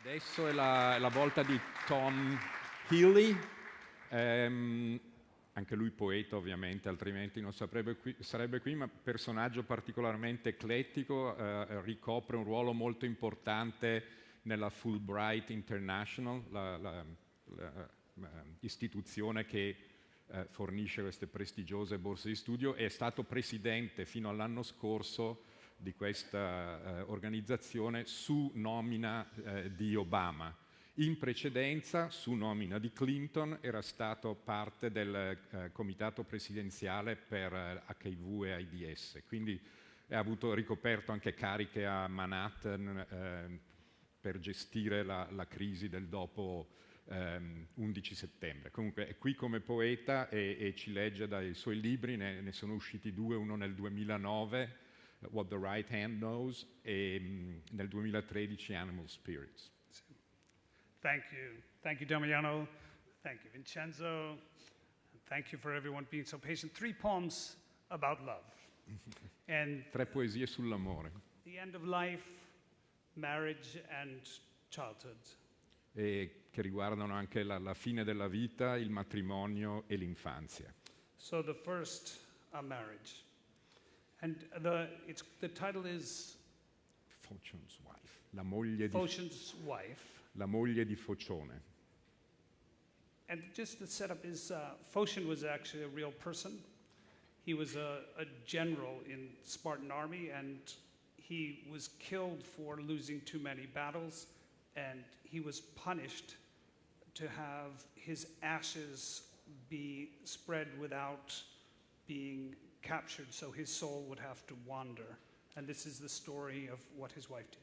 Adesso è la volta di Tom Healy, anche lui poeta ovviamente, altrimenti non sarebbe qui, ma personaggio particolarmente eclettico, ricopre un ruolo molto importante nella Fulbright International, istituzione che fornisce queste prestigiose borse di studio, e è stato presidente fino all'anno scorso di questa organizzazione su nomina di Obama. In precedenza, su nomina di Clinton, era stato parte del comitato presidenziale per HIV e AIDS, quindi ha ricoperto anche cariche a Manhattan per gestire la crisi del dopo 11 settembre. Comunque è qui come poeta e ci legge dai suoi libri, ne sono usciti 2, uno nel 2009, What the Right Hand Knows, e nel 2013 Animal Spirits. Thank you Damiano, thank you Vincenzo, and thank you for everyone being so patient. 3 poems about love. And 3 poesie sull'amore. The end of life, marriage and childhood. E che riguardano anche la fine della vita, il matrimonio e l'infanzia. So the first, marriage. And the title is Focion's Wife, la moglie di Focione. And just the setup is, Phocion was actually a real person. He was a general in Spartan army, and he was killed for losing too many battles, and he was punished to have his ashes be spread without being captured, so his soul would have to wander. And this is the story of what his wife did.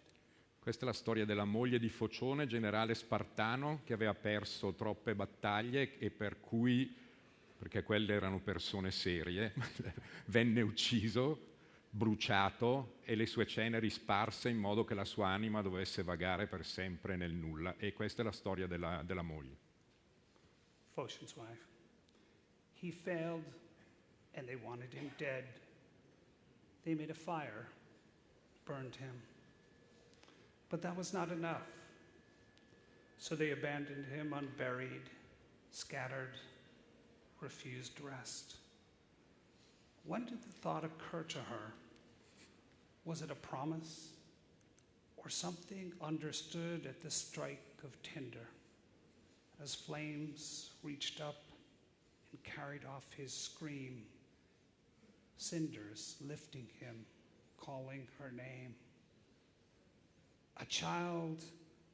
Questa è la storia della moglie di Focione, generale spartano che aveva perso troppe battaglie e per cui, perché quelle erano persone serie, venne ucciso, bruciato e le sue ceneri sparse in modo che la sua anima dovesse vagare per sempre nel nulla. E questa è la storia della moglie. Phocion's wife. He failed and they wanted him dead. They made a fire, burned him. But that was not enough. So they abandoned him unburied, scattered, refused rest. When did the thought occur to her? Was it a promise or something understood at the strike of tinder as flames reached up and carried off his scream, cinders lifting him, calling her name? A child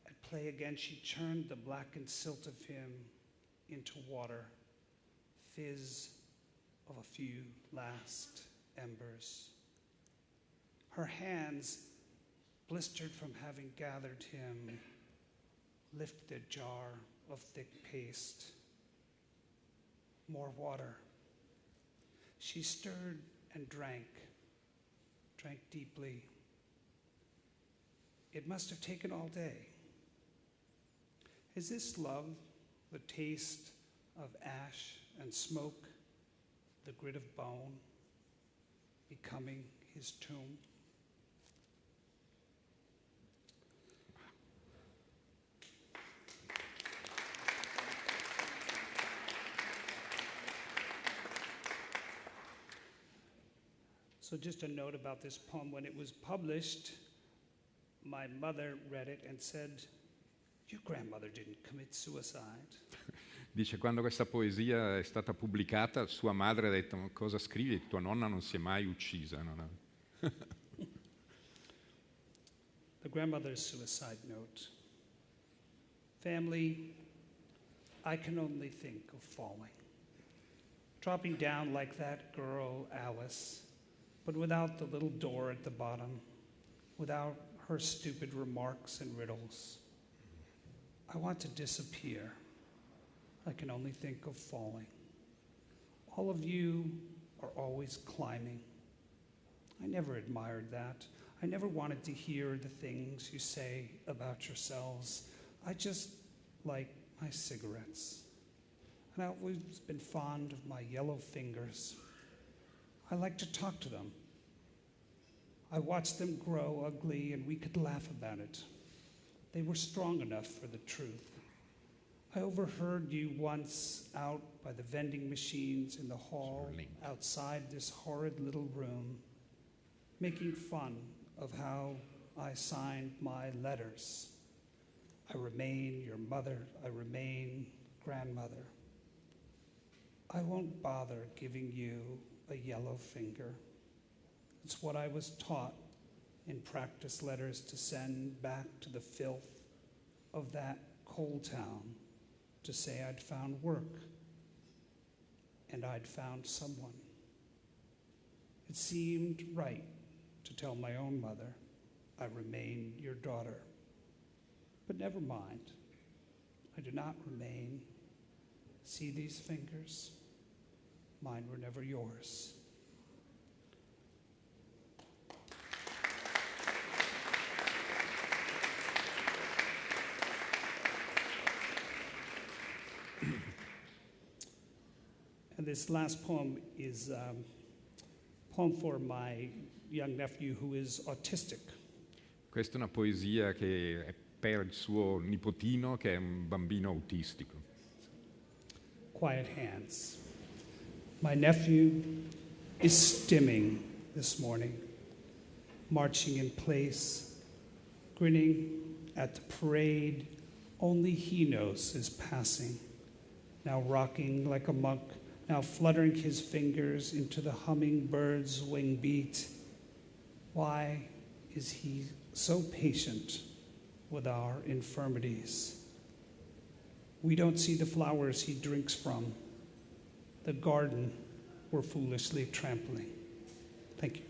at play again, she churned the blackened silt of him into water, fizz of a few last embers. Her hands, blistered from having gathered him, lifted a jar of thick paste. More water. She stirred and drank deeply. It must have taken all day. Is this love the taste of ash and smoke, the grit of bone, becoming his tomb? So just a note about this poem. When it was published, my mother read it and said, "Your grandmother didn't commit suicide." Dice, quando questa poesia è stata pubblicata, sua madre ha detto, ma cosa scrivi? Tua nonna non si è mai uccisa. The grandmother's suicide note. Family, I can only think of falling. Dropping down like that girl, Alice, but without the little door at the bottom, without her stupid remarks and riddles. I want to disappear. I can only think of falling. All of you are always climbing. I never admired that. I never wanted to hear the things you say about yourselves. I just like my cigarettes. And I've always been fond of my yellow fingers. I like to talk to them. I watched them grow ugly and we could laugh about it. They were strong enough for the truth. I overheard you once out by the vending machines in the hall outside this horrid little room, making fun of how I signed my letters. I remain your mother, I remain grandmother. I won't bother giving you a yellow finger. It's what I was taught in practice letters to send back to the filth of that coal town to say I'd found work and I'd found someone. It seemed right to tell my own mother, I remain your daughter. But never mind, I do not remain. See these fingers? Mine were never yours. And this last poem is a poem for my young nephew who is autistic. Questa è una poesia che è per il suo nipotino che è un bambino autistico. Quiet hands. My nephew is stimming this morning, marching in place, grinning at the parade only he knows is passing, now rocking like a monk, now fluttering his fingers into the hummingbird's wing beat. Why is he so patient with our infirmities? We don't see the flowers he drinks from, the garden we're foolishly trampling. Thank you.